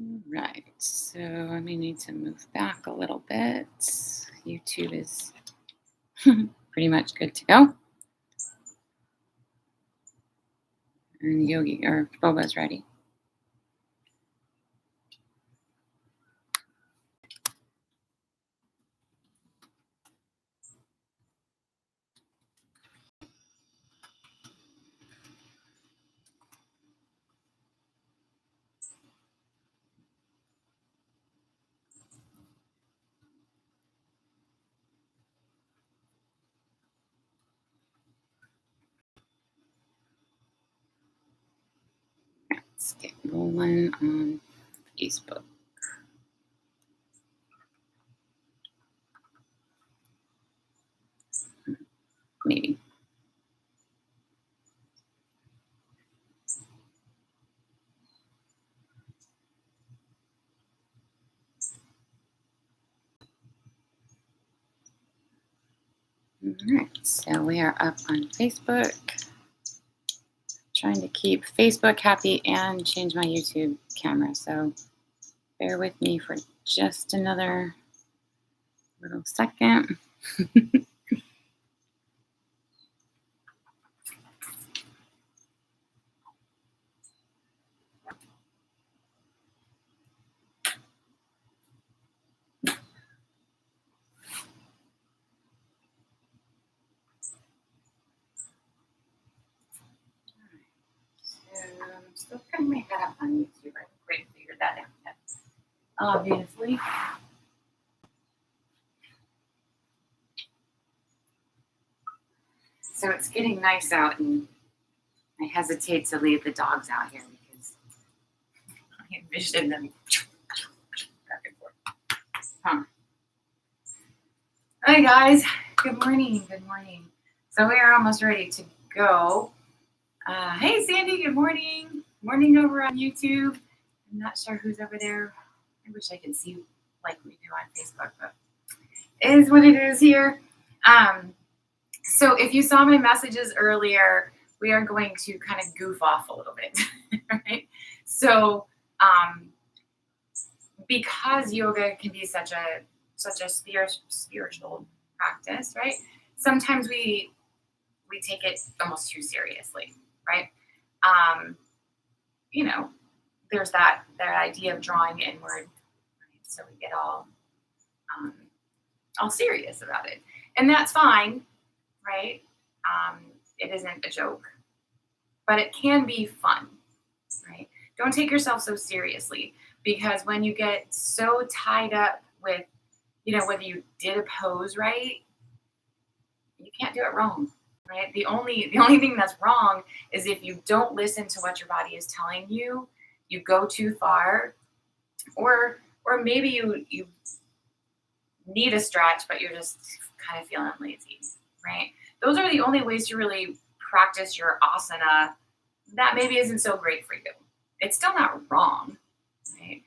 All right, so I may need to move back a little bit. YouTube is pretty much good to go. And Yogi or Boba's ready. Let's get rolling on Facebook. Maybe. All right, so we are up on Facebook. Trying to keep Facebook happy and change my YouTube camera. So bear with me for just another little second. I'm still putting my head up on YouTube. I haven't quite figured that out yet. Obviously. So it's getting nice out, and I hesitate to leave the dogs out here because I envision them back and forth. Huh. Hi guys. Good morning. Good morning. So we are almost ready to go. Hey Sandy. Good morning. Morning over on YouTube. I'm not sure who's over there. I wish I could see like we do on Facebook, but it is what it is here. So if you saw my messages earlier, we are going to kind of goof off a little bit, right? So because yoga can be such a spiritual practice, right? Sometimes we take it almost too seriously, right? You know, there's that idea of drawing inward, right? So we get all serious about it, and that's fine, right? It isn't a joke, but it can be fun, right? Don't take yourself so seriously because when you get so tied up with, whether you did a pose right, you can't do it wrong, right? The only thing that's wrong is if you don't listen to what your body is telling you, you go too far, or maybe you need a stretch, but you're just kind of feeling lazy, right? Those are the only ways to really practice your asana that maybe isn't so great for you. It's still not wrong, right?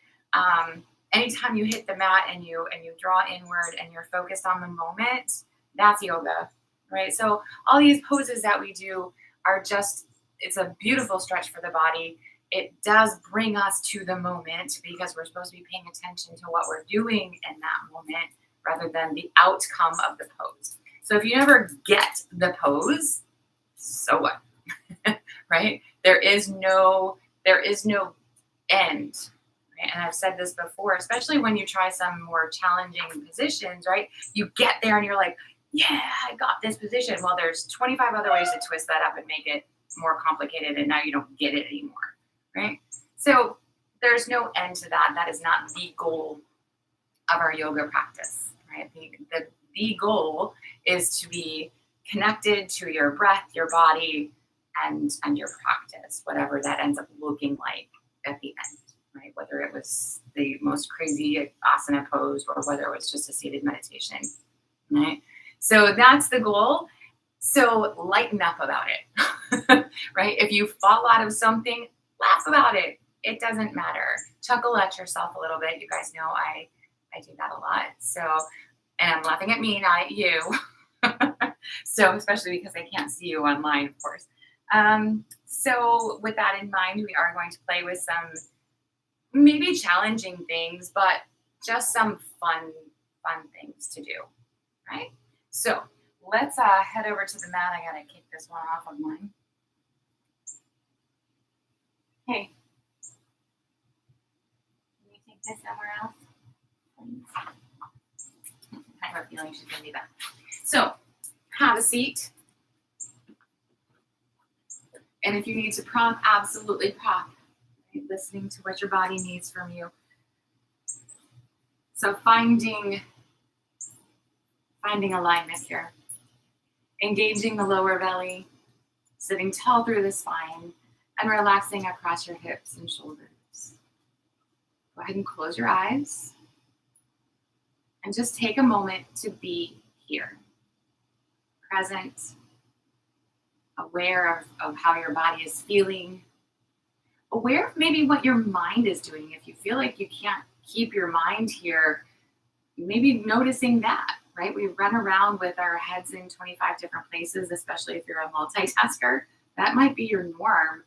Anytime you hit the mat and you draw inward and you're focused on the moment, that's yoga, right? So all these poses that we do are just, it's a beautiful stretch for the body. It does bring us to the moment because we're supposed to be paying attention to what we're doing in that moment rather than the outcome of the pose. So if you never get the pose, so what? Right? There is no end. Right? And I've said this before, especially when you try some more challenging positions, right? You get there and you're like, yeah, I got this position. Well, there's 25 other ways to twist that up and make it more complicated, and now you don't get it anymore, right? So there's no end to that. That is not the goal of our yoga practice, right? The goal is to be connected to your breath, your body, and your practice, whatever that ends up looking like at the end, right? Whether it was the most crazy asana pose or whether it was just a seated meditation, right? So that's the goal. So lighten up about it, right? If you fall out of something, laugh about it. It doesn't matter. Chuckle at yourself a little bit. You guys know I do that a lot. So, and I'm laughing at me, not at you. So, especially because I can't see you online, of course. So with that in mind, we are going to play with some maybe challenging things, but just some fun things to do, right? So let's head over to the mat. I gotta kick this one off of mine. Hey, can you take this somewhere else, please? I have a feeling she's gonna be back. So have a seat. And if you need to prompt, absolutely prompt. Right? Listening to what your body needs from you. So finding alignment here. Engaging the lower belly, sitting tall through the spine, and relaxing across your hips and shoulders. Go ahead and close your eyes. And just take a moment to be here. Present, aware of how your body is feeling, aware of maybe what your mind is doing. If you feel like you can't keep your mind here, maybe noticing that, right? We run around with our heads in 25 different places, especially if you're a multitasker. That might be your norm.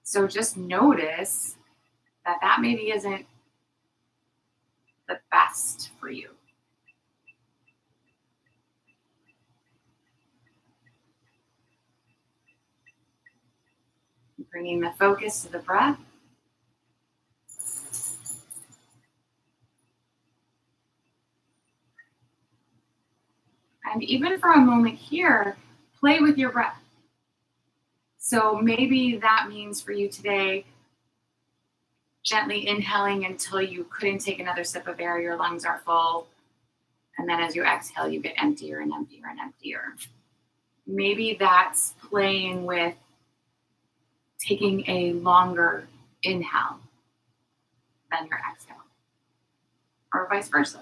So just notice that maybe isn't the best for you. Bringing the focus to the breath. And even for a moment here, play with your breath. So maybe that means for you today, gently inhaling until you couldn't take another sip of air, your lungs are full. And then as you exhale, you get emptier and emptier and emptier. Maybe that's playing with taking a longer inhale than your exhale, or vice versa.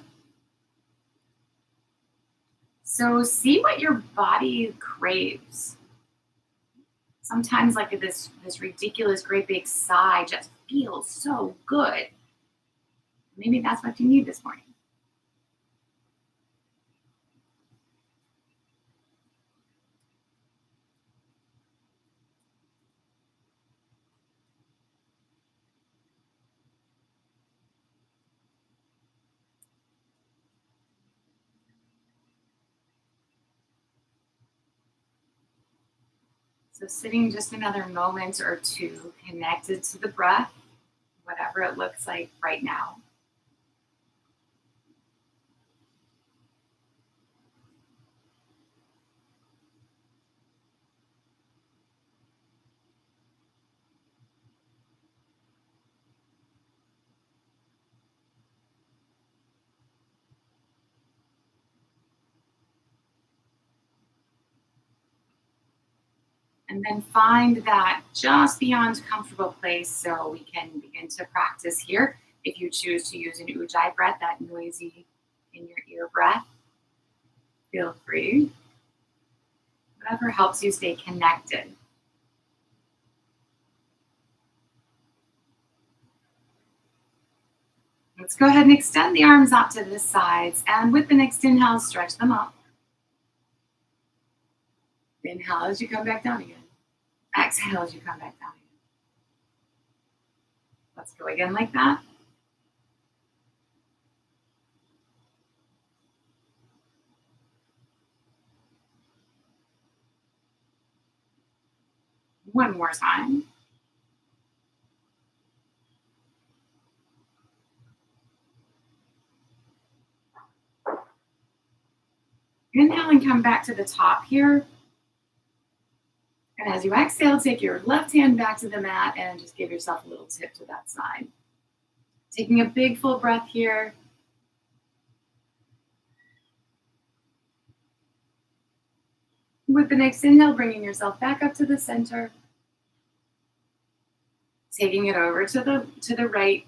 So see what your body craves. Sometimes like this ridiculous great big sigh just feels so good. Maybe that's what you need this morning. So sitting just another moment or two connected to the breath, whatever it looks like right now. And then find that just beyond comfortable place so we can begin to practice here. If you choose to use an ujjayi breath, that noisy in your ear breath, feel free. Whatever helps you stay connected. Let's go ahead and extend the arms out to the sides. And with the next inhale, stretch them up. Inhale as you come back down again. Exhale as you come back down again. Let's go again like that. One more time. Inhale and come back to the top here. And as you exhale, take your left hand back to the mat and just give yourself a little tip to that side. Taking a big full breath here. With the next inhale, bringing yourself back up to the center. Taking it over to the right.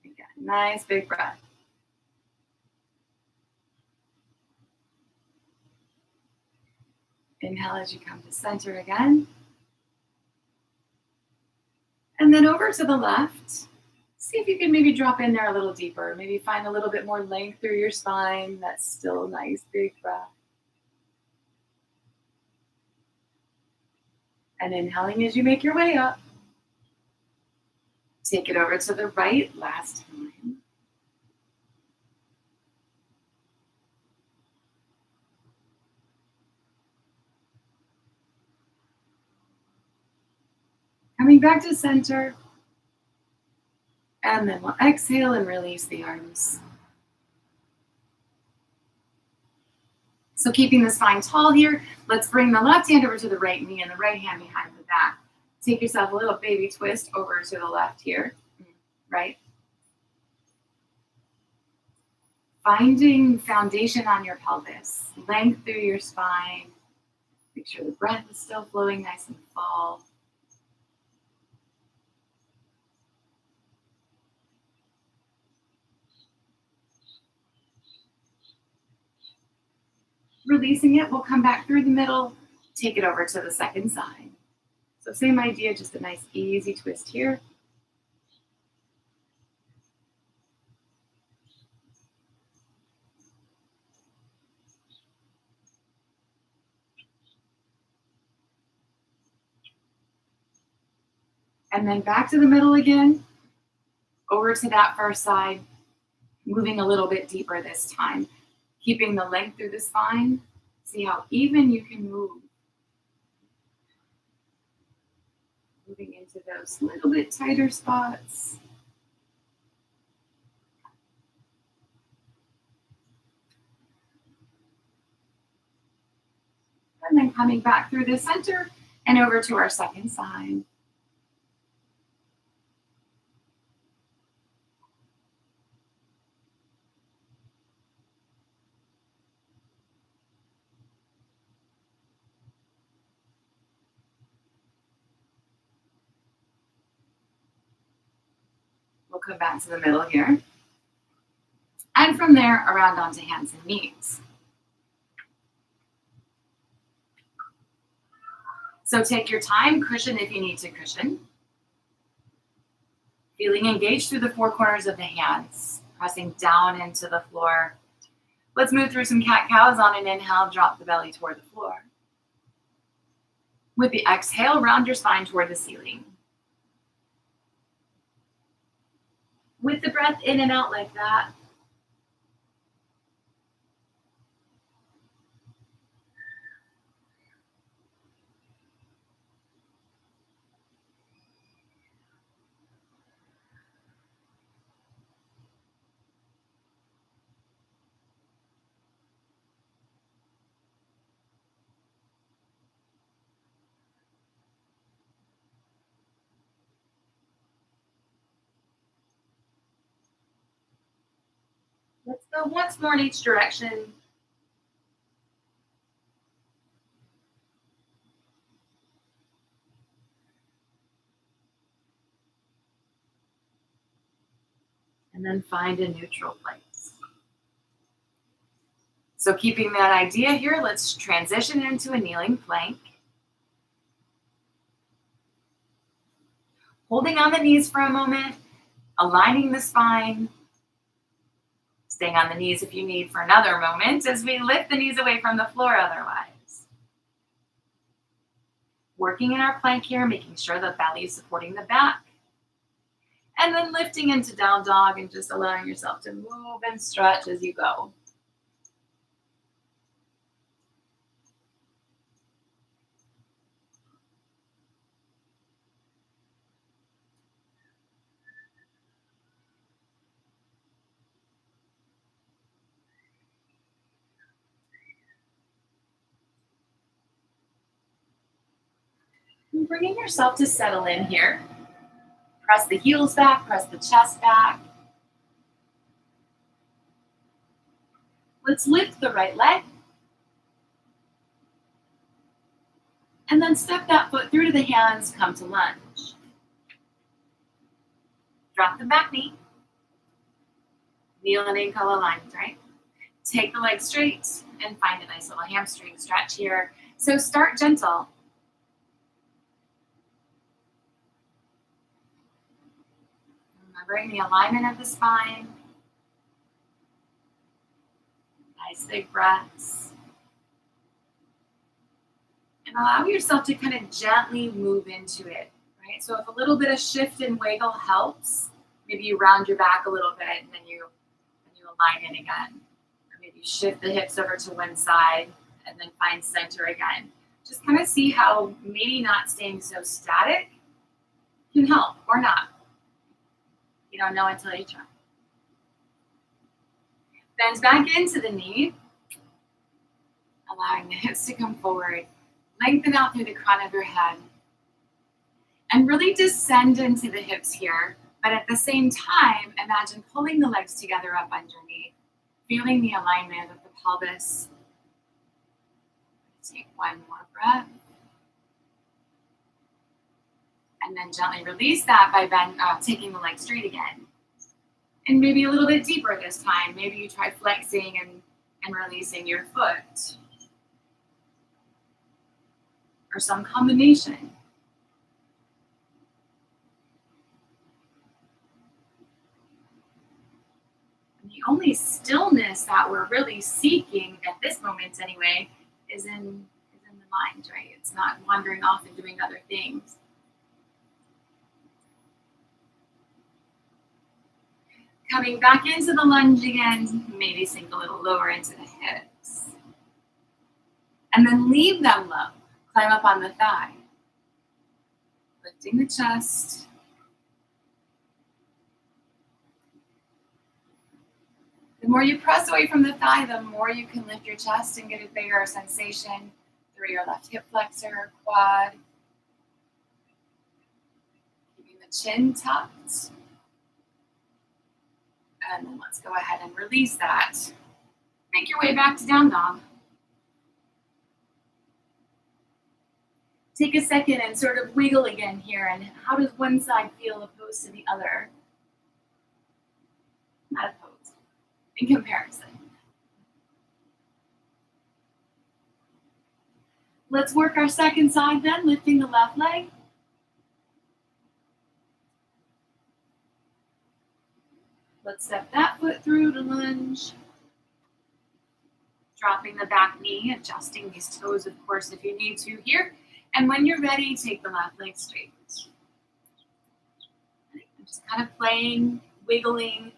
Again, nice big breath. Inhale as you come to center again. And then over to the left. See if you can maybe drop in there a little deeper. Maybe find a little bit more length through your spine. That's still a nice big breath. And inhaling as you make your way up. Take it over to the right last time. Coming back to center. And then we'll exhale and release the arms. So keeping the spine tall here, let's bring the left hand over to the right knee and the right hand behind the back. Take yourself a little baby twist over to the left here, right? Finding foundation on your pelvis, length through your spine. Make sure the breath is still flowing nice and full. Releasing it, we'll come back through the middle, take it over to the second side. So same idea, just a nice easy twist here. And then back to the middle again, over to that first side, moving a little bit deeper this time, keeping the length through the spine. See how even you can move. Moving into those little bit tighter spots. And then coming back through the center and over to our second side. We'll come back to the middle here. And from there, around onto hands and knees. So take your time, cushion if you need to cushion. Feeling engaged through the four corners of the hands, pressing down into the floor. Let's move through some cat-cows on an inhale, drop the belly toward the floor. With the exhale, round your spine toward the ceiling. With the breath in and out like that. Let's go once more in each direction. And then find a neutral place. So keeping that idea here, let's transition into a kneeling plank. Holding on the knees for a moment, aligning the spine, staying on the knees if you need for another moment as we lift the knees away from the floor otherwise. Working in our plank here, making sure the belly is supporting the back. And then lifting into down dog and just allowing yourself to move and stretch as you go. And bringing yourself to settle in here. Press the heels back, press the chest back. Let's lift the right leg. And then step that foot through to the hands, come to lunge. Drop the back knee. Kneel and ankle aligned, right? Take the leg straight and find a nice little hamstring stretch here. So start gentle. Remembering the alignment of the spine. Nice big breaths. And allow yourself to kind of gently move into it, right? So if a little bit of shift and wiggle helps, maybe you round your back a little bit and then you align in again. Or maybe you shift the hips over to one side and then find center again. Just kind of see how maybe not staying so static can help or not. You don't know until you try. Bend back into the knee, allowing the hips to come forward. Lengthen out through the crown of your head. And really descend into the hips here. But at the same time, imagine pulling the legs together up underneath. Feeling the alignment of the pelvis. Take one more breath. And then gently release that by taking the leg straight again. And maybe a little bit deeper this time. Maybe you try flexing and releasing your foot. Or some combination. And the only stillness that we're really seeking at this moment anyway is in the mind, right? It's not wandering off and doing other things. Coming back into the lunge again, maybe sink a little lower into the hips. And then leave them low. Climb up on the thigh. Lifting the chest. The more you press away from the thigh, the more you can lift your chest and get a bigger sensation through your left hip flexor, quad. Keeping the chin tucked. And then let's go ahead and release that. Make your way back to down dog. Take a second and sort of wiggle again here. And how does one side feel opposed to the other? Not opposed. In comparison. Let's work our second side then, lifting the left leg. Let's step that foot through to lunge. Dropping the back knee, adjusting these toes, of course, if you need to here. And when you're ready, take the left leg straight. I'm just kind of playing, wiggling.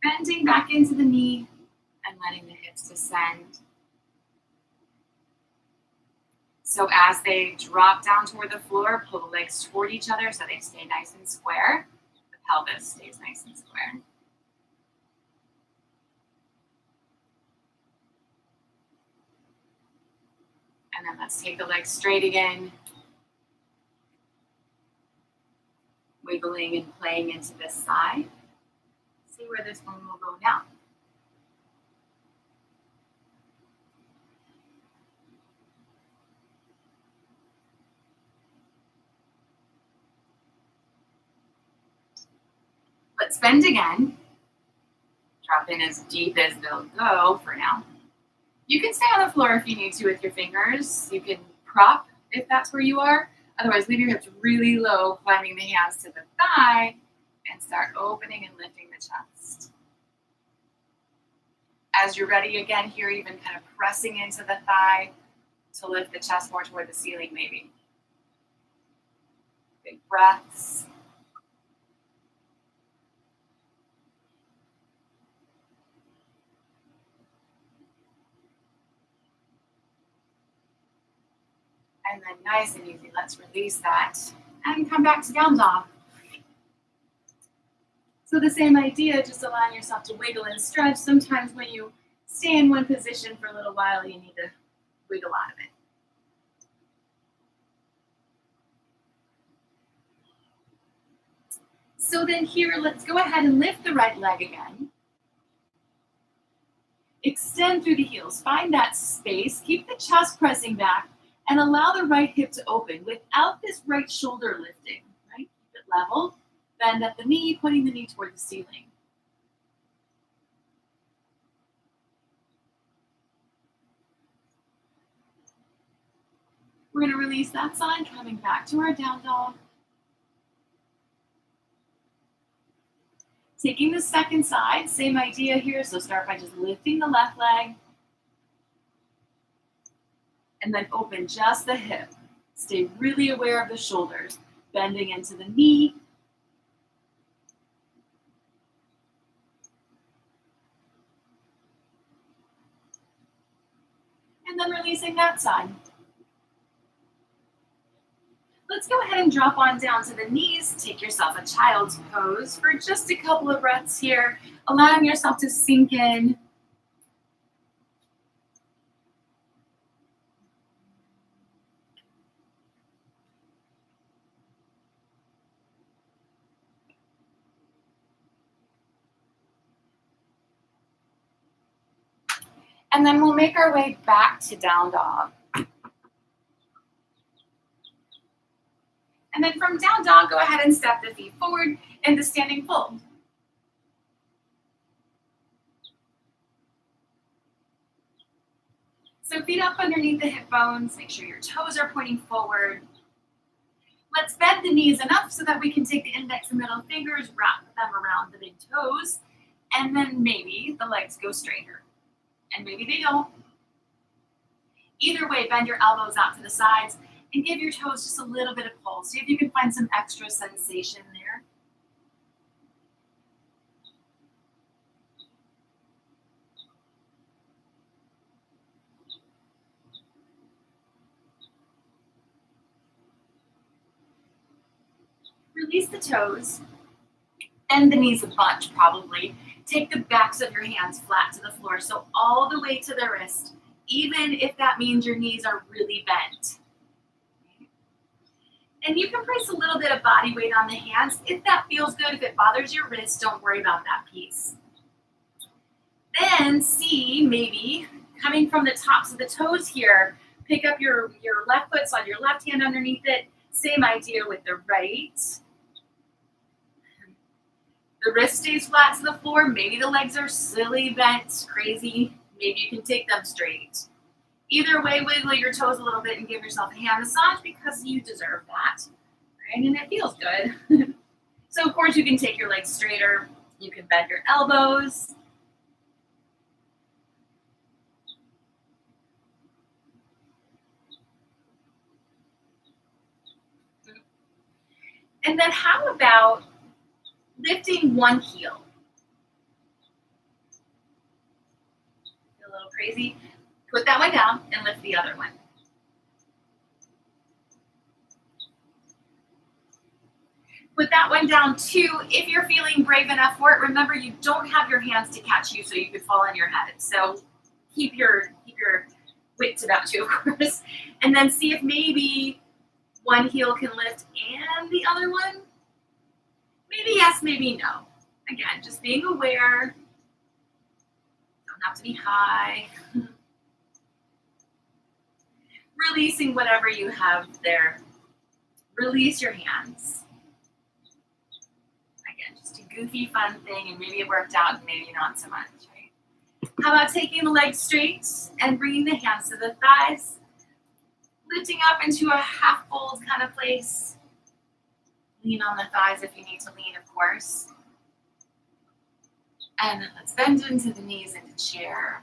Bending back into the knee and letting the hips descend. So as they drop down toward the floor, pull the legs toward each other so they stay nice and square. The pelvis stays nice and square. And then let's take the legs straight again. Wiggling and playing into this side. See where this one will go now. Let's bend again. Drop in as deep as they'll go for now. You can stay on the floor if you need to with your fingers. You can prop if that's where you are. Otherwise, leave your hips really low, climbing the hands to the thigh, and start opening and lifting the chest. As you're ready again here, even kind of pressing into the thigh to lift the chest more toward the ceiling maybe. Big breaths. And then nice and easy, let's release that and come back to down dog. So the same idea, just allowing yourself to wiggle and stretch. Sometimes when you stay in one position for a little while, you need to wiggle out of it. So then here, let's go ahead and lift the right leg again. Extend through the heels, find that space, keep the chest pressing back, and allow the right hip to open without this right shoulder lifting, right? Keep it level, bend at the knee, pointing the knee toward the ceiling. We're going to release that side, coming back to our down dog. Taking the second side, same idea here. So start by just lifting the left leg. And then open just the hip. Stay really aware of the shoulders, bending into the knee. And then releasing that side. Let's go ahead and drop on down to the knees. Take yourself a child's pose for just a couple of breaths here, allowing yourself to sink in. And then we'll make our way back to down dog. And then from down dog, go ahead and step the feet forward into standing fold. So feet up underneath the hip bones, make sure your toes are pointing forward. Let's bend the knees enough so that we can take the index and middle fingers, wrap them around the big toes, and then maybe the legs go straighter. And maybe they don't. Either way, bend your elbows out to the sides and give your toes just a little bit of pull. See if you can find some extra sensation there. Release the toes, bend the knees a bunch probably. Take the backs of your hands flat to the floor, so all the way to the wrist, even if that means your knees are really bent. And you can place a little bit of body weight on the hands if that feels good. If it bothers your wrist, don't worry about that piece. Then see, maybe, coming from the tops of the toes here, pick up your left foot, slide your left hand underneath it. Same idea with the right. The wrist stays flat to the floor. Maybe the legs are silly bent, crazy. Maybe you can take them straight. Either way, wiggle your toes a little bit and give yourself a hand massage because you deserve that, right? And it feels good. So of course you can take your legs straighter. You can bend your elbows. And then how about lifting one heel? Feel a little crazy? Put that one down and lift the other one. Put that one down too. If you're feeling brave enough for it, remember you don't have your hands to catch you so you could fall on your head. So keep your wits about you, of course. And then see if maybe one heel can lift and the other one. Maybe yes, maybe no. Again, just being aware. Don't have to be high. Releasing whatever you have there. Release your hands. Again, just a goofy, fun thing, and maybe it worked out and maybe not so much, right? How about taking the legs straight and bringing the hands to the thighs, lifting up into a half fold kind of place. Lean on the thighs if you need to lean, of course. And let's bend into the knees into chair.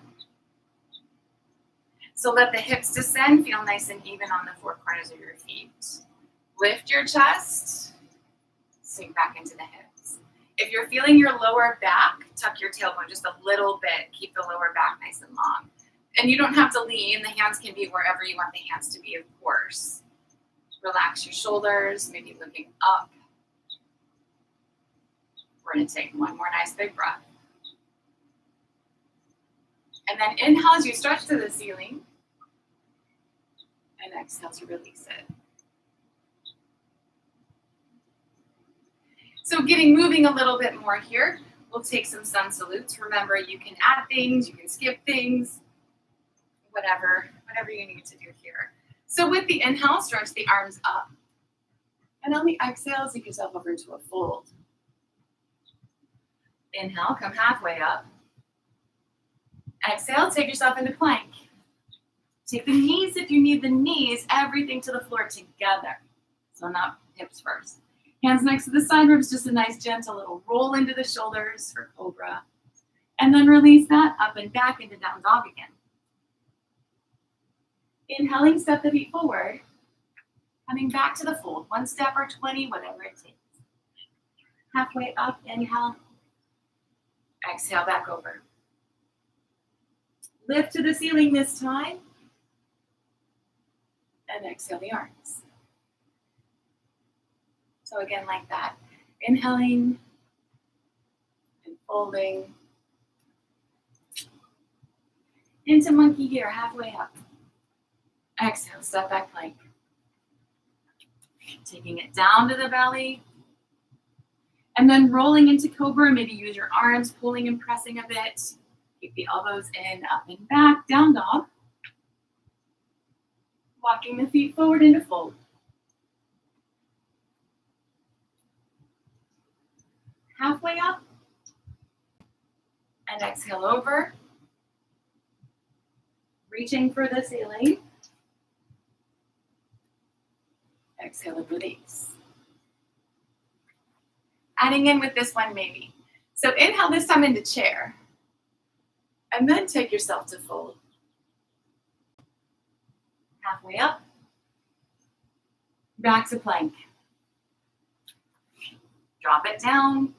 So let the hips descend, feel nice and even on the four corners of your feet. Lift your chest, sink back into the hips. If you're feeling your lower back, tuck your tailbone just a little bit. Keep the lower back nice and long. And you don't have to lean. The hands can be wherever you want the hands to be, of course. Relax your shoulders, maybe looking up. We're going to take one more nice big breath. And then inhale as you stretch to the ceiling. And exhale to release it. So getting moving a little bit more here, we'll take some sun salutes. Remember, you can add things, you can skip things, whatever you need to do here. So with the inhale, stretch the arms up. And on the exhale, take yourself over to a fold. Inhale, come halfway up. Exhale, take yourself into plank. Take the knees if you need the knees, everything to the floor together. So not hips first. Hands next to the side ribs, just a nice gentle little roll into the shoulders for cobra. And then release that up and back into down dog again. Inhaling, step the feet forward. Coming back to the fold, 1 step or 20, whatever it takes. Halfway up, inhale. Exhale, back over. Lift to the ceiling this time. And exhale the arms. So again, like that. Inhaling and folding. Into monkey here, halfway up. Exhale, step back plank. Taking it down to the belly. And then rolling into cobra. Maybe use your arms, pulling and pressing a bit. Keep the elbows in, up and back, down dog. Walking the feet forward into fold. Halfway up. And exhale over. Reaching for the ceiling. Exhale and release. Adding in with this one maybe. So inhale this time into chair. And then take yourself to fold. Halfway up. Back to plank. Drop it down.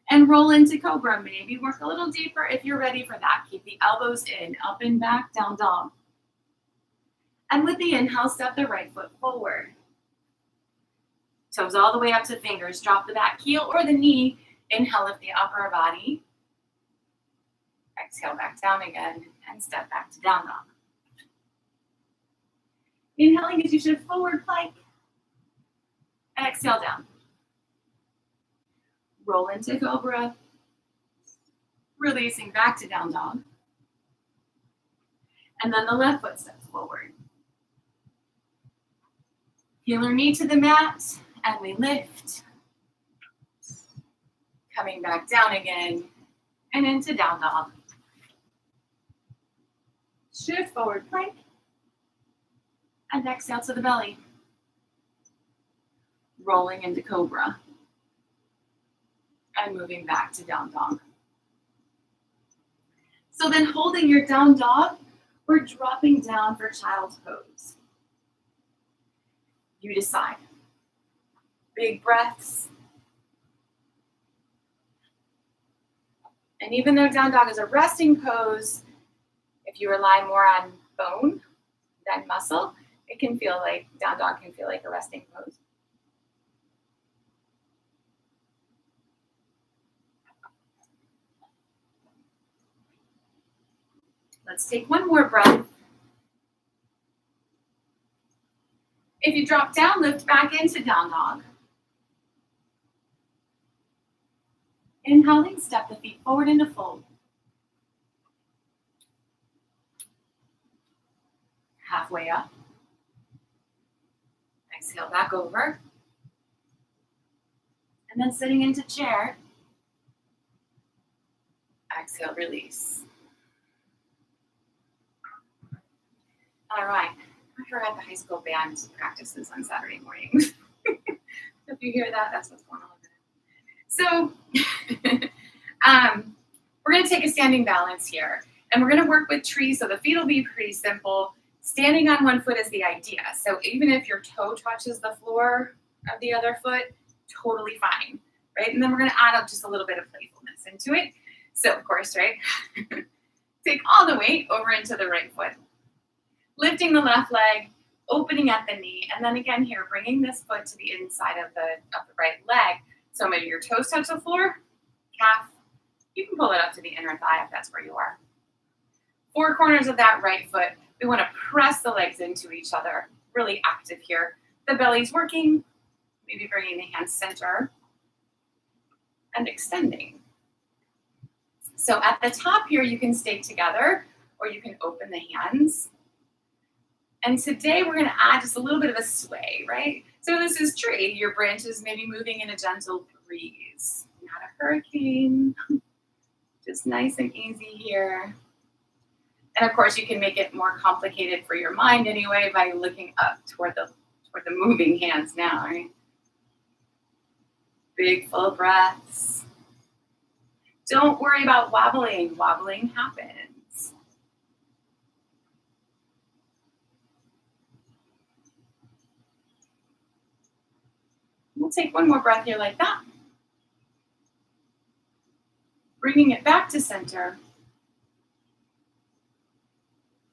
And roll into cobra. Maybe work a little deeper if you're ready for that. Keep the elbows in, up and back, down dog. And with the inhale, step the right foot forward. Toes all the way up to fingers. Drop the back heel or the knee. Inhale, lift the upper body. Exhale, back down again. And step back to down dog. Inhaling as you shift forward plank. Exhale down. Roll into cobra. Releasing back to down dog. And then the left foot steps forward. Heel or knee to the mat, and we lift. Coming back down again, and into down dog. Shift forward plank, and exhale to the belly. Rolling into cobra, and moving back to down dog. So then holding your down dog, we're dropping down for child's pose. You decide. Big breaths. And even though down dog is a resting pose, if you rely more on bone than muscle, it can feel like, down dog can feel like a resting pose. Let's take one more breath. If you drop down, lift back into down dog. Inhaling, step the feet forward into fold. Halfway up. Exhale back over. And then sitting into chair. Exhale, release. All right. I forgot the high school band practices on Saturday mornings. If you hear that, that's what's going on. So we're going to take a standing balance here. And we're going to work with trees. So the feet will be pretty simple. Standing on one foot is the idea. So even if your toe touches the floor of the other foot, totally fine. Right? And then we're going to add up just a little bit of playfulness into it. So of course, right? Take all the weight over into the right foot. Lifting the left leg, opening at the knee, and then again here, bringing this foot to the inside of the right leg. So maybe your toes touch the floor, calf. You can pull it up to the inner thigh if that's where you are. 4 corners of that right foot. We want to press the legs into each other. Really active here. The belly's working. Maybe bringing the hands center and extending. So at the top here, you can stay together or you can open the hands. And today we're going to add just a little bit of a sway, right? So this is tree. Your branches may be moving in a gentle breeze, not a hurricane. Just nice and easy here. And of course, you can make it more complicated for your mind anyway by looking up toward the moving hands now, right? Big full breaths. Don't worry about wobbling. Wobbling happens. We'll take one more breath here like that. Bringing it back to center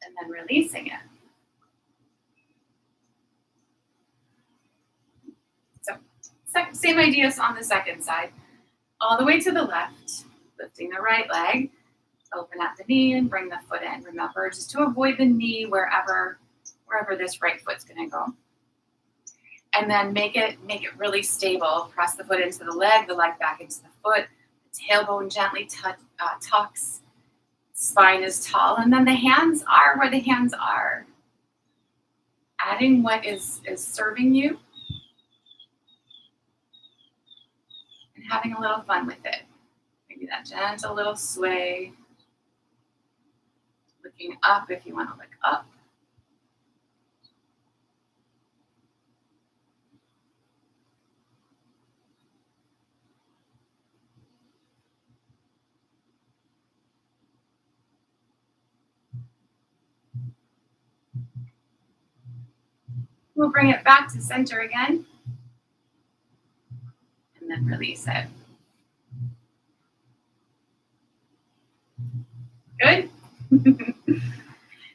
and then releasing it. So same ideas on the second side. All the way to the left, lifting the right leg, open at the knee and bring the foot in. Remember, just to avoid the knee wherever this right foot's gonna go. And then make it really stable. Press the foot into the leg back into the foot, the tailbone gently tucks, spine is tall, and then the hands are where the hands are. Adding what is serving you and having a little fun with it. Maybe that gentle little sway. Looking up if you want to look up. We'll bring it back to center again. And then release it. Good?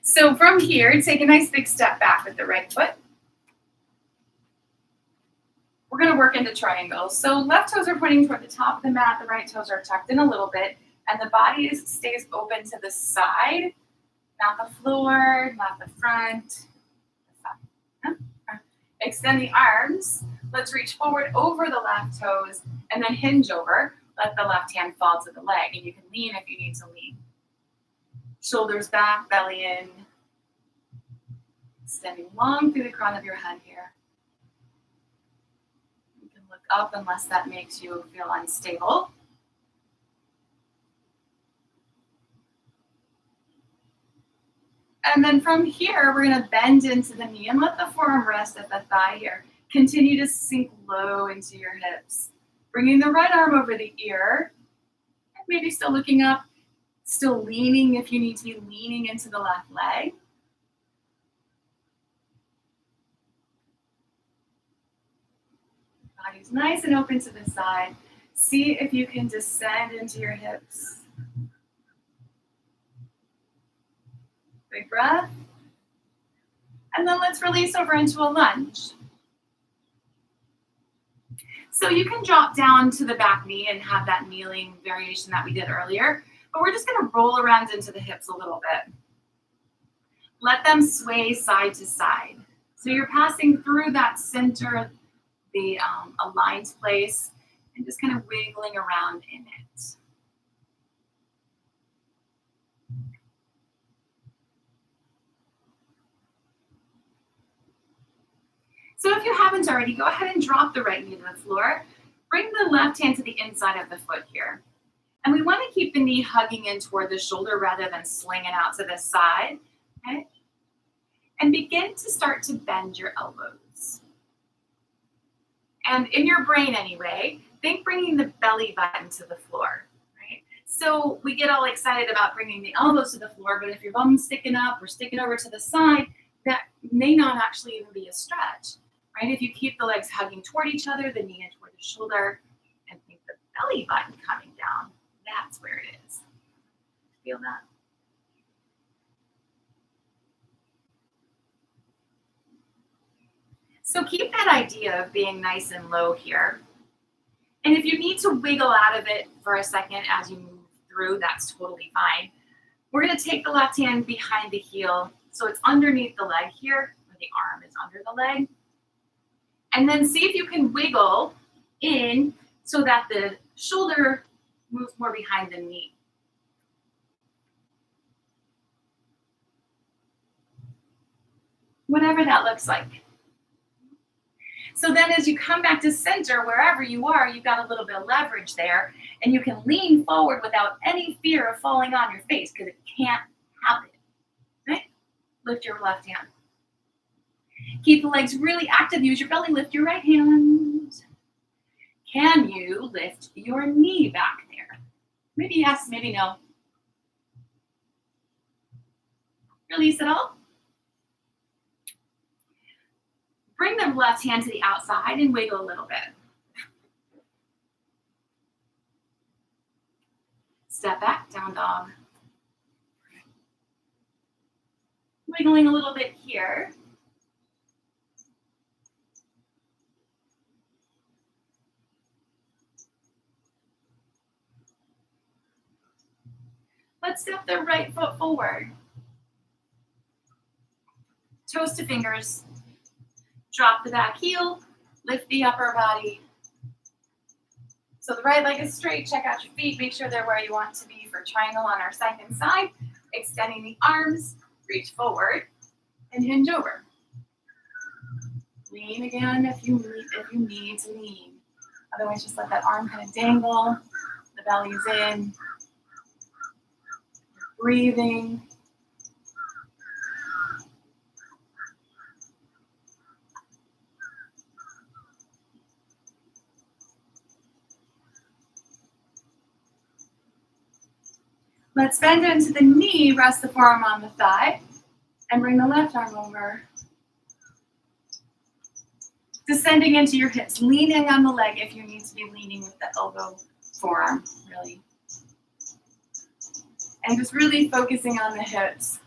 So from here, take a nice big step back with the right foot. We're going to work into triangles. So left toes are pointing toward the top of the mat, the right toes are tucked in a little bit, and the body stays open to the side, not the floor, not the front. Extend the arms. Let's reach forward over the left toes and then hinge over. Let the left hand fall to the leg, and you can lean if you need to lean. Shoulders back, belly in. Extending long through the crown of your head here. You can look up unless that makes you feel unstable. And then from here, we're going to bend into the knee and let the forearm rest at the thigh here. Continue to sink low into your hips. Bringing the right arm over the ear. And maybe still looking up, still leaning if you need to be leaning into the left leg. Body's nice and open to the side. See if you can descend into your hips. Big breath. And then let's release over into a lunge. So you can drop down to the back knee and have that kneeling variation that we did earlier, but we're just going to roll around into the hips a little bit. Let them sway side to side. So you're passing through that center, the aligned place, and just kind of wiggling around in it. So if you haven't already, go ahead and drop the right knee to the floor. Bring the left hand to the inside of the foot here. And we want to keep the knee hugging in toward the shoulder rather than slinging out to the side. Okay? And begin to start to bend your elbows. And in your brain anyway, think bringing the belly button to the floor. Right? So we get all excited about bringing the elbows to the floor, but if your bum's sticking up or sticking over to the side, that may not actually even be a stretch. Right? If you keep the legs hugging toward each other, the knee in toward the shoulder, and think the belly button coming down, that's where it is. Feel that? So keep that idea of being nice and low here. And if you need to wiggle out of it for a second as you move through, that's totally fine. We're going to take the left hand behind the heel, so it's underneath the leg here, where the arm is under the leg. And then see if you can wiggle in so that the shoulder moves more behind the knee. Whatever that looks like. So then as you come back to center, wherever you are, you've got a little bit of leverage there, and you can lean forward without any fear of falling on your face, because it can't happen. Lift your left hand. Keep the legs really active. Use your belly. Lift your right hand. Can you lift your knee back there? Maybe yes, maybe no. Release it all. Bring the left hand to the outside and wiggle a little bit. Step back, down dog. Wiggling a little bit here. Let's step the right foot forward. Toes to fingers. Drop the back heel. Lift the upper body. So the right leg is straight. Check out your feet. Make sure they're where you want to be for triangle on our second side. Extending the arms. Reach forward and hinge over. Lean again if you need to lean. Otherwise, just let that arm kind of dangle. The belly's in. Breathing. Let's bend into the knee, rest the forearm on the thigh, and bring the left arm over. Descending into your hips, leaning on the leg if you need to be leaning with the elbow, forearm, really. And just really focusing on the hips.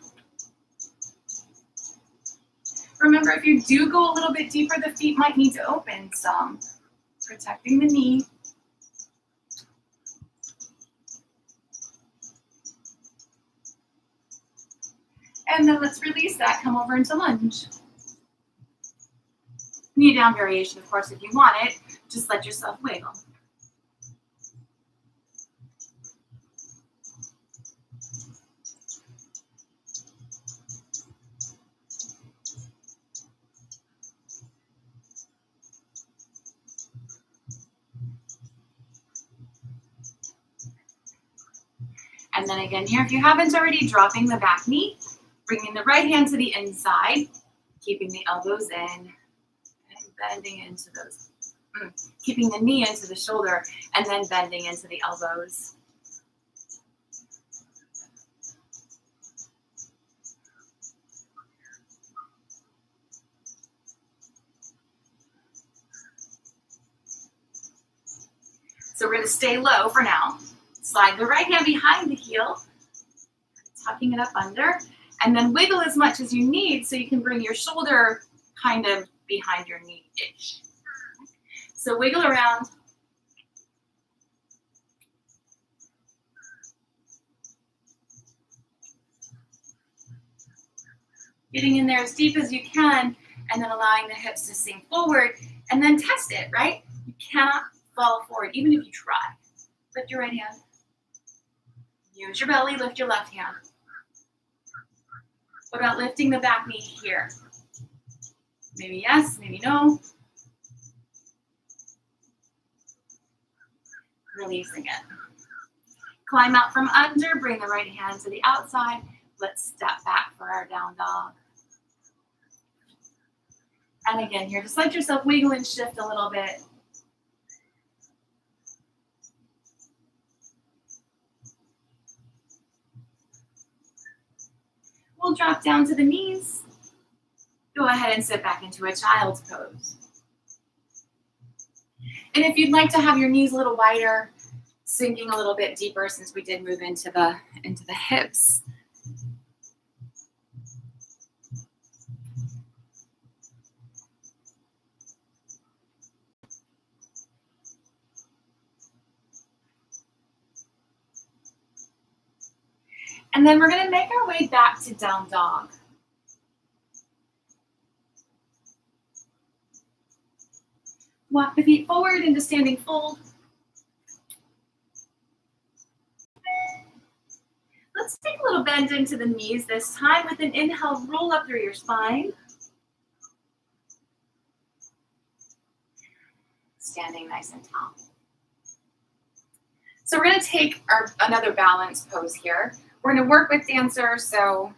Remember, if you do go a little bit deeper, the feet might need to open some. Protecting the knee. And then let's release that, come over into lunge. Knee down variation, of course, if you want it, just let yourself wiggle. And then again here, if you haven't already, dropping the back knee, bringing the right hand to the inside, keeping the elbows in, and bending into those. Keeping the knee into the shoulder, and then bending into the elbows. So we're going to stay low for now. Slide the right hand behind the heel, tucking it up under, and then wiggle as much as you need so you can bring your shoulder kind of behind your knee-ish. So wiggle around. Getting in there as deep as you can, and then allowing the hips to sink forward, and then test it, right? You cannot fall forward, even if you try. Lift your right hand. Use your belly, lift your left hand. What about lifting the back knee here? Maybe yes, maybe no. Releasing it. Climb out from under, bring the right hand to the outside. Let's step back for our down dog. And again here, just let yourself wiggle and shift a little bit. We'll drop down to the knees. Go ahead and sit back into a child's pose. And if you'd like to have your knees a little wider, sinking a little bit deeper since we did move into the hips. And then we're going to make our way back to down dog. Walk the feet forward into standing fold. Let's take a little bend into the knees this time. With an inhale, roll up through your spine. Standing nice and tall. So we're going to take another balance pose here. We're going to work with dancer, so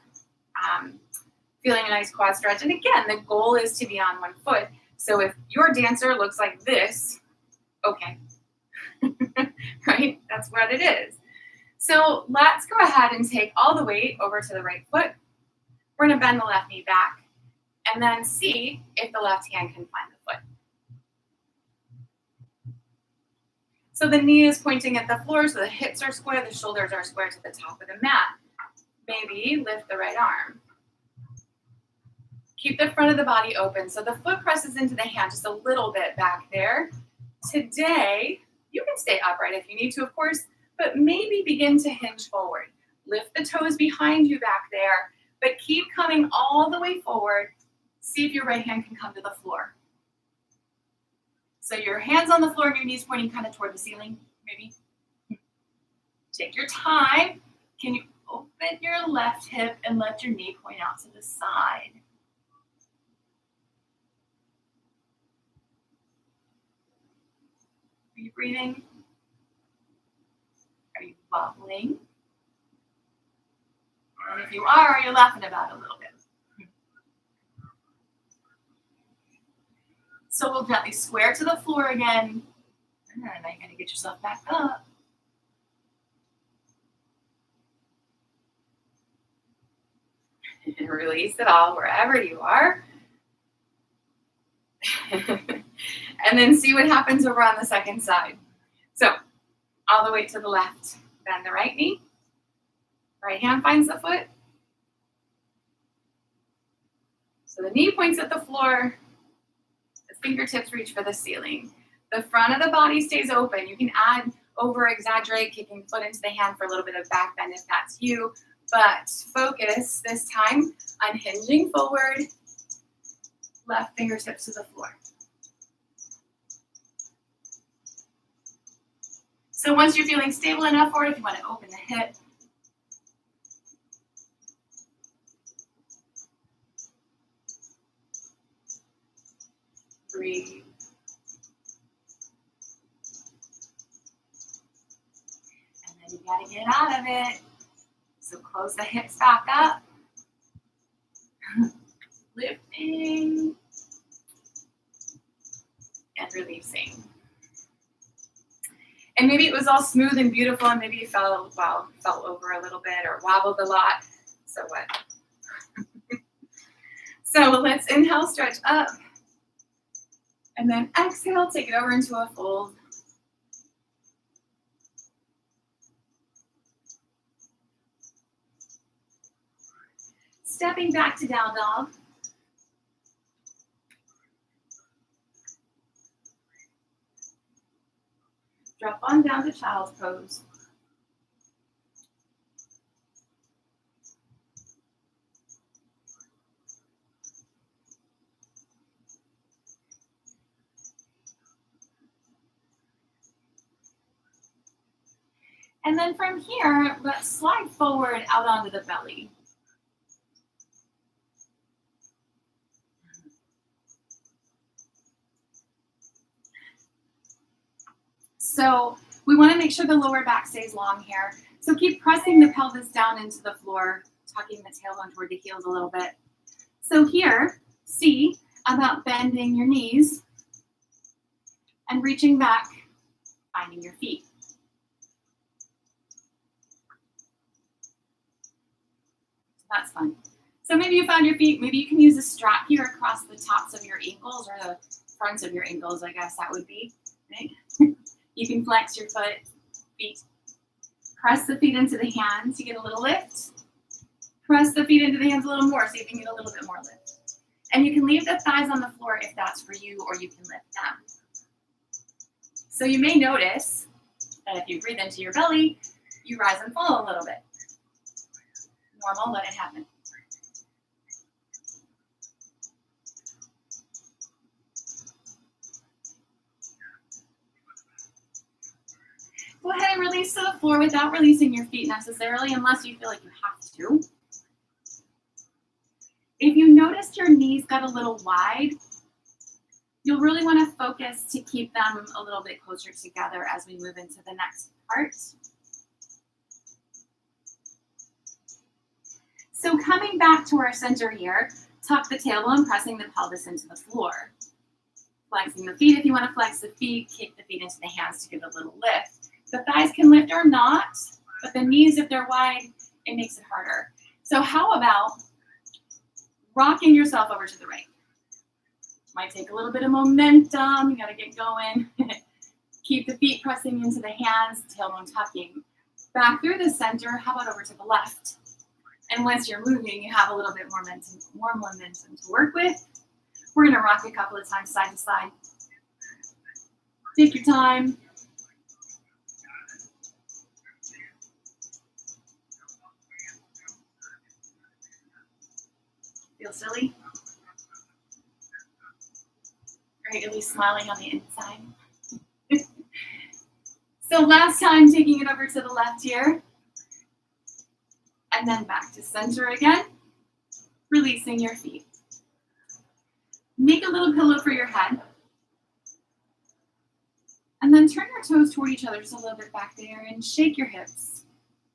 Feeling a nice quad stretch. And again, the goal is to be on one foot. So if your dancer looks like this, okay, right? That's what it is. So let's go ahead and take all the weight over to the right foot. We're going to bend the left knee back and then see if the left hand can find the foot. So the knee is pointing at the floor, so the hips are square, the shoulders are square to the top of the mat. Maybe lift the right arm. Keep the front of the body open. So the foot presses into the hand just a little bit back there. Today, you can stay upright if you need to, of course, but maybe begin to hinge forward. Lift the toes behind you back there, but keep coming all the way forward. See if your right hand can come to the floor. So your hands on the floor and your knees pointing kind of toward the ceiling, maybe. Take your time. Can you open your left hip and let your knee point out to the side? Are you breathing? Are you wobbling? And if you are you laughing about it a little bit? So we'll gently square to the floor again. And now you're going to get yourself back up. And release it all wherever you are. And then see what happens over on the second side. So all the way to the left. Bend the right knee. Right hand finds the foot. So the knee points at the floor. The fingertips reach for the ceiling. The front of the body stays open. You can add, over exaggerate, kicking foot into the hand for a little bit of back bend if that's you. But focus this time on hinging forward. Left fingertips to the floor. So once you're feeling stable enough for it, if you want to open the hip, breathe. And then you got to get out of it. So close the hips back up. Lifting. And releasing. And maybe it was all smooth and beautiful, and maybe you fell over a little bit or wobbled a lot. So what? So let's inhale, stretch up. And then exhale, take it over into a fold. Stepping back to down dog. Drop on down to child's pose. And then from here, let's slide forward out onto the belly. So we want to make sure the lower back stays long here. So keep pressing the pelvis down into the floor, tucking the tailbone toward the heels a little bit. So here, see about bending your knees and reaching back, finding your feet. That's fun. So maybe you found your feet. Maybe you can use a strap here across the tops of your ankles, or the fronts of your ankles, I guess that would be. Right? You can flex your feet. Press the feet into the hands. You get a little lift. Press the feet into the hands a little more so you can get a little bit more lift. And you can leave the thighs on the floor if that's for you, or you can lift them. So you may notice that if you breathe into your belly, you rise and fall a little bit. Normal, let it happen. Go ahead and release to the floor without releasing your feet necessarily, unless you feel like you have to. If you noticed your knees got a little wide, you'll really want to focus to keep them a little bit closer together as we move into the next part. So coming back to our center here, tuck the tailbone, pressing the pelvis into the floor. Flexing the feet if you want to flex the feet, kick the feet into the hands to give it a little lift. The thighs can lift or not, but the knees, if they're wide, it makes it harder. So how about rocking yourself over to the right? Might take a little bit of momentum. You got to get going. Keep the feet pressing into the hands, tailbone tucking. Back through the center. How about over to the left? And once you're moving, you have a little bit more momentum to work with. We're going to rock a couple of times side to side. Take your time. Feel silly? Or at least smiling on the inside. So last time, taking it over to the left here. And then back to center again. Releasing your feet. Make a little pillow for your head. And then turn your toes toward each other just a little bit back there and shake your hips.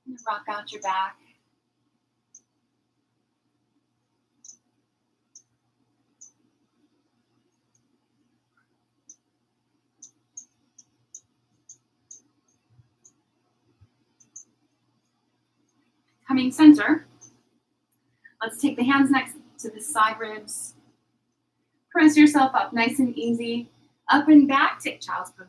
And rock out your back. Coming center. Let's take the hands next to the side ribs. Press yourself up nice and easy. Up and back, take child's pose.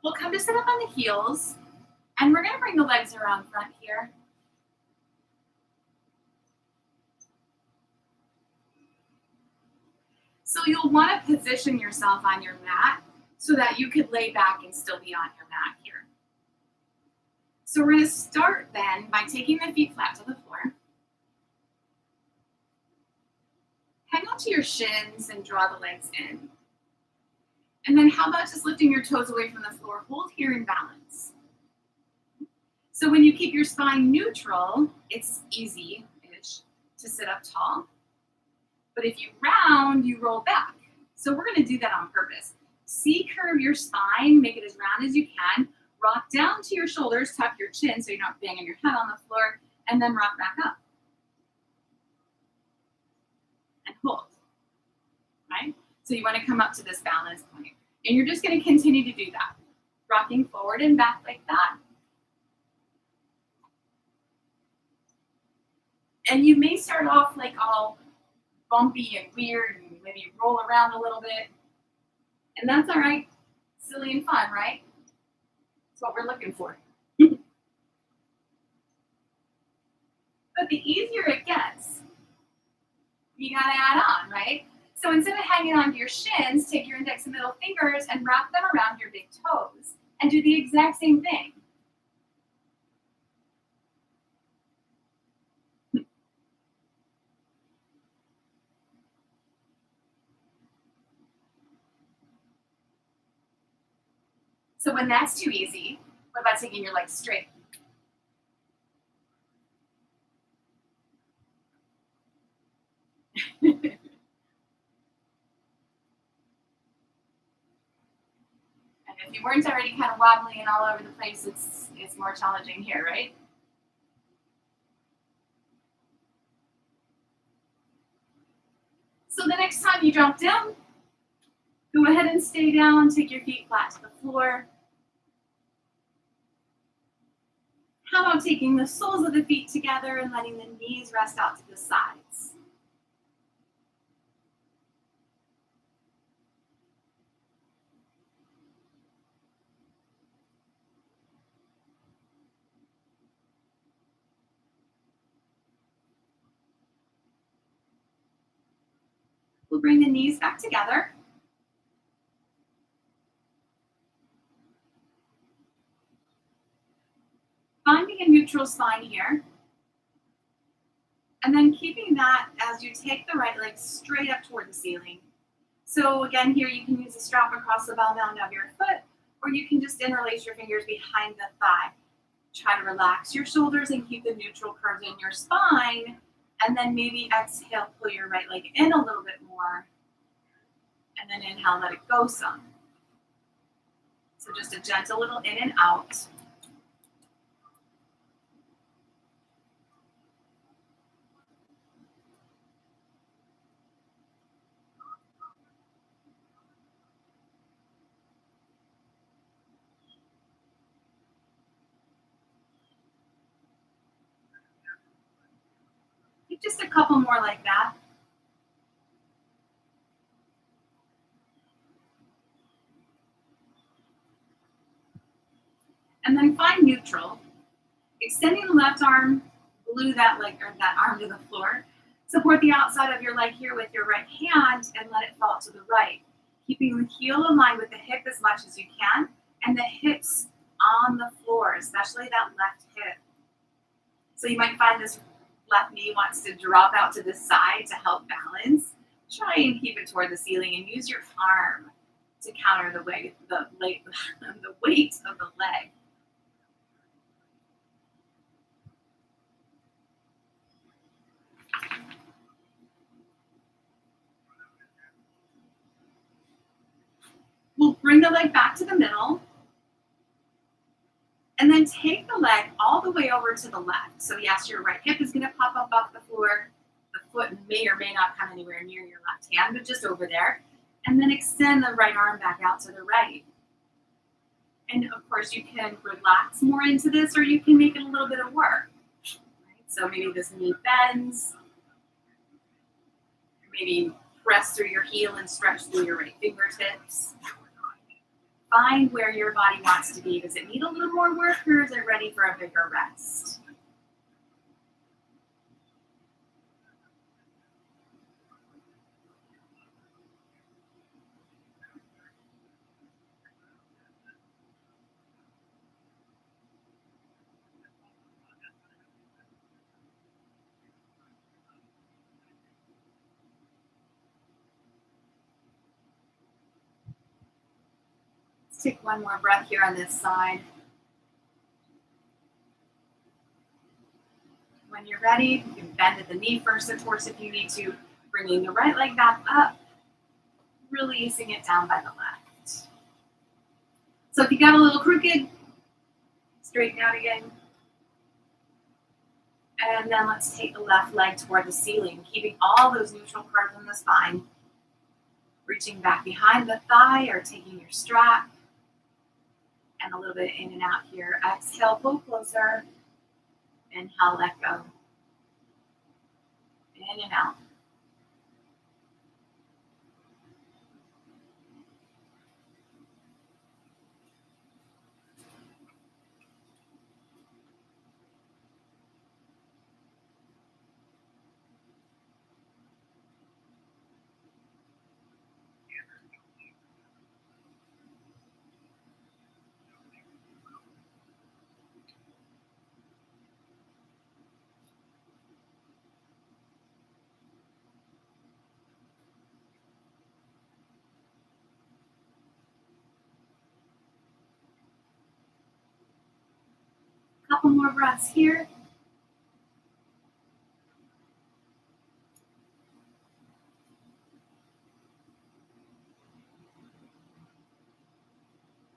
We'll come to sit up on the heels, and we're going to bring the legs around front here. So you'll want to position yourself on your mat so that you could lay back and still be on your mat here. So we're going to start then by taking the feet flat to the floor. Hang on to your shins and draw the legs in. And then how about just lifting your toes away from the floor? Hold here in balance. So when you keep your spine neutral, it's easy-ish to sit up tall. But if you round, you roll back. So we're going to do that on purpose. C-curve your spine, make it as round as you can. Rock down to your shoulders, tuck your chin so you're not banging your head on the floor, and then rock back up. And hold, right? So you want to come up to this balance point. And you're just going to continue to do that. Rocking forward and back like that. And you may start off like all bumpy and weird and maybe roll around a little bit. And that's all right. Silly and fun, right? That's what we're looking for. But the easier it gets, you got to add on, right? So instead of hanging onto your shins, take your index and middle fingers and wrap them around your big toes and do the exact same thing. So when that's too easy, what about taking your legs straight? And if you weren't already kind of wobbly and all over the place, it's more challenging here, right? So the next time you drop down, go ahead and stay down, take your feet flat to the floor. How about taking the soles of the feet together and letting the knees rest out to the sides? We'll bring the knees back together. Finding a neutral spine here. And then keeping that as you take the right leg straight up toward the ceiling. So again, here you can use a strap across the bell mound of your foot, Or you can just interlace your fingers behind the thigh. Try to relax your shoulders and keep the neutral curves in your spine. And then maybe exhale, pull your right leg in a little bit more. And then inhale, let it go some. So just a gentle little in and out. Just a couple more like that. And then find neutral. Extending the left arm, glue that leg or that arm to the floor. Support the outside of your leg here with your right hand and let it fall to the right. Keeping the heel aligned with the hip as much as you can and the hips on the floor, especially that left hip. So you might find this left knee wants to drop out to the side to help balance. Try and keep it toward the ceiling and use your arm to counter the weight, the weight of the leg. We'll bring the leg back to the middle and then take the leg all the way over to the left. So yes, your right hip is going to pop up off the floor. The foot may or may not come anywhere near your left hand, but just over there. And then extend the right arm back out to the right. And of course, you can relax more into this or you can make it a little bit of work. Right? So maybe this knee bends. Maybe press through your heel and stretch through your right fingertips. Find where your body wants to be. Does it need a little more work or is it ready for a bigger rest? Let's take one more breath here on this side. When you're ready, you can bend at the knee first, of course, if you need to. Bringing the right leg back up, releasing it down by the left. So if you got a little crooked, straighten out again. And then let's take the left leg toward the ceiling, keeping all those neutral curves in the spine. Reaching back behind the thigh or taking your strap. And a little bit in and out here. Exhale, pull closer. Inhale, let go. In and out. Couple more breaths here.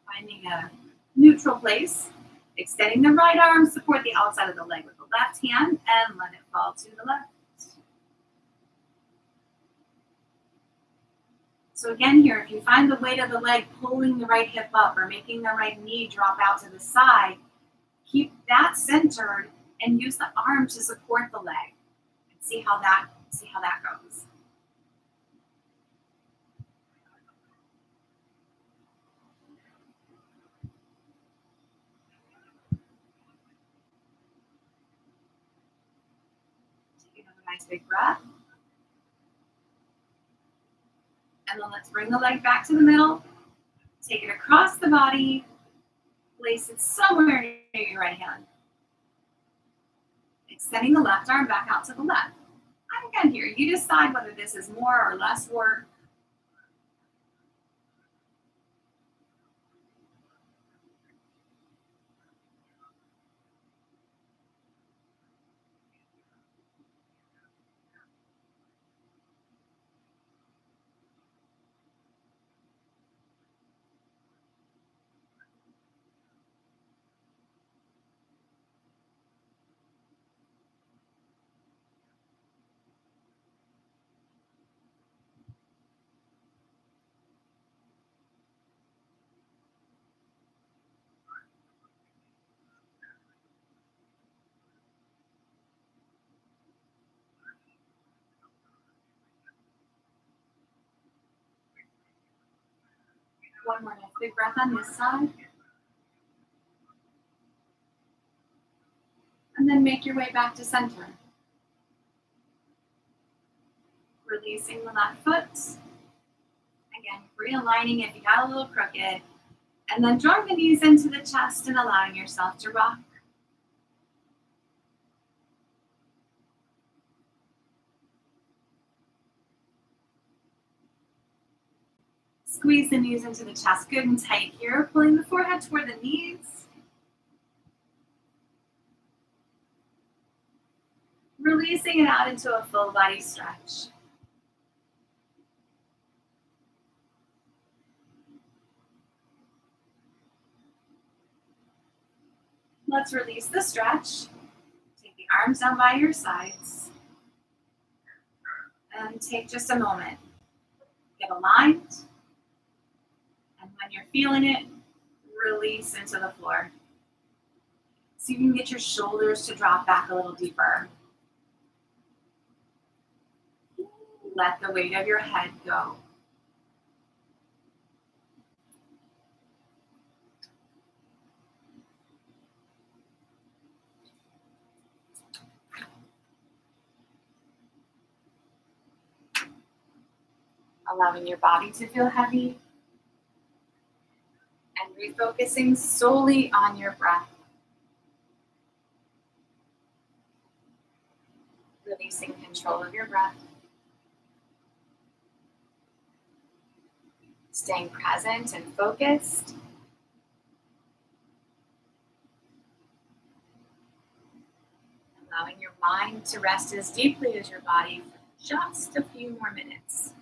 Finding a neutral place. Extending the right arm, support the outside of the leg with the left hand, and let it fall to the left. So again here, if you find the weight of the leg pulling the right hip up or making the right knee drop out to the side, keep that centered and use the arm to support the leg. And see how that goes. Take another nice big breath. And then let's bring the leg back to the middle. Take it across the body. Place it somewhere near your right hand. Extending the left arm back out to the left. And again here, you decide whether this is more or less work. One more nice big breath on this side. And then make your way back to center. Releasing the left foot. Again, realigning if you got a little crooked. And then drawing the knees into the chest and allowing yourself to rock. Squeeze the knees into the chest, good and tight here. Pulling the forehead toward the knees. Releasing it out into a full body stretch. Let's release the stretch. Take the arms down by your sides. And take just a moment. Get aligned. And when you're feeling it, release into the floor. So you can get your shoulders to drop back a little deeper. Let the weight of your head go. Allowing your body to feel heavy and refocusing solely on your breath. Releasing control of your breath. Staying present and focused. Allowing your mind to rest as deeply as your body for just a few more minutes.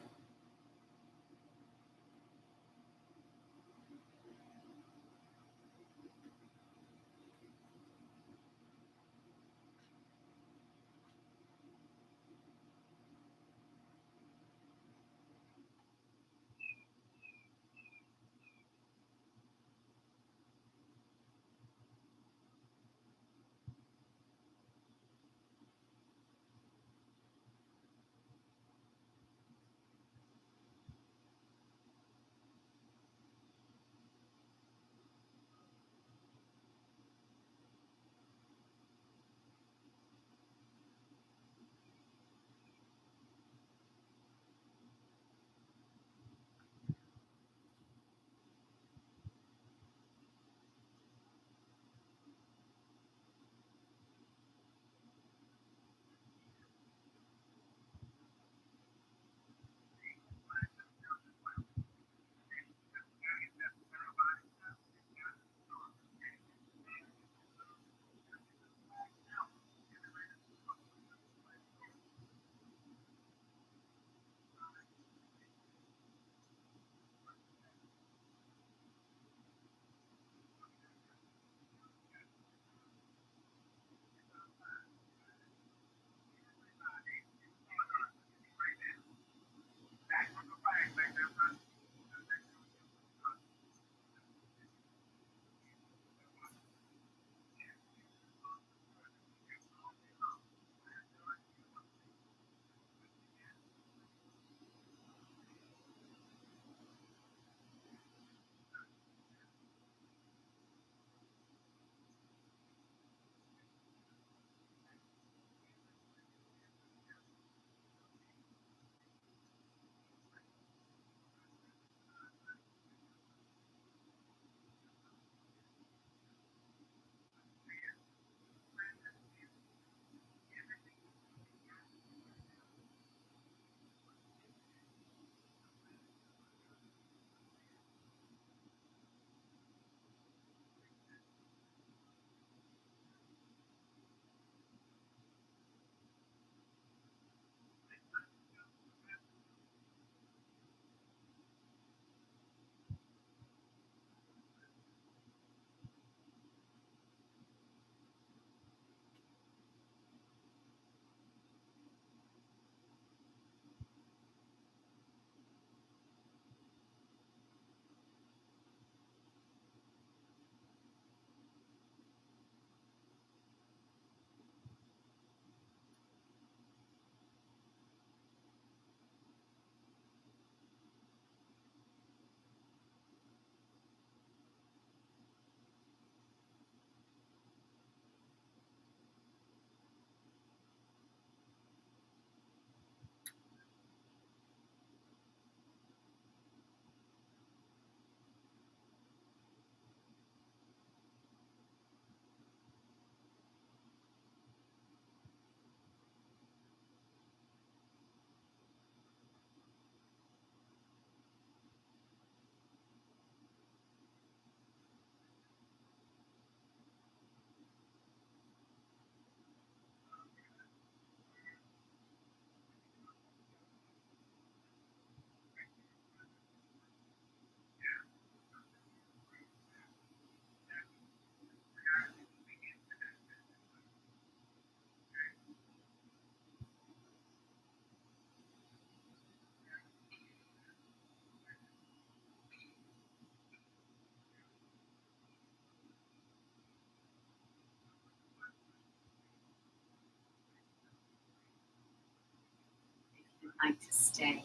like to stay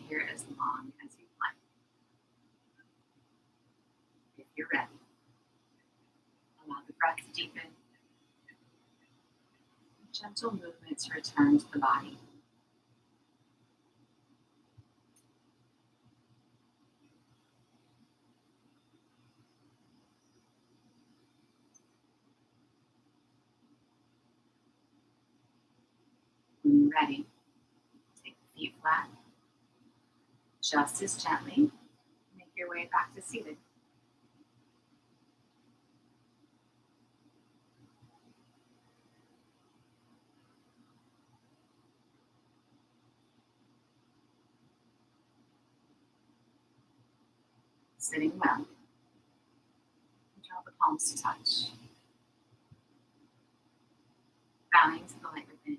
here as long as you'd like. If you're ready, allow the breath to deepen. Gentle movements return to the body. When you're ready, take the feet flat. Just as gently, make your way back to seated. Sitting well. Draw the palms to touch. Bowing to the light within.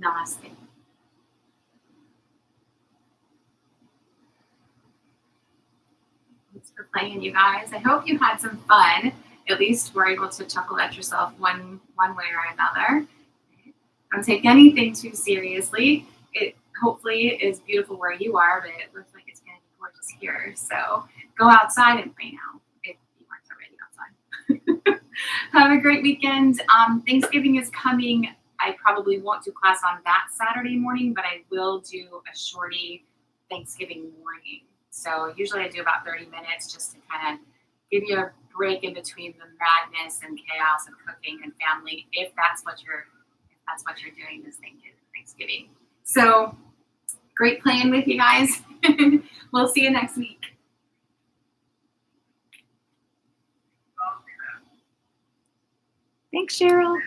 Namaste. Thanks for playing, you guys. I hope you had some fun. At least were able to chuckle at yourself one way or another. Don't take anything too seriously. It hopefully is beautiful where you are, but it looks like it's going to be gorgeous here. So go outside and play now if you aren't already outside. Have a great weekend. Thanksgiving is coming. I probably won't do class on that Saturday morning, but I will do a shorty Thanksgiving morning. So usually I do about 30 minutes just to kind of give you a break in between the madness and chaos of cooking and family, if that's what you're doing this Thanksgiving. So great playing with you guys. We'll see you next week. Thanks, Cheryl.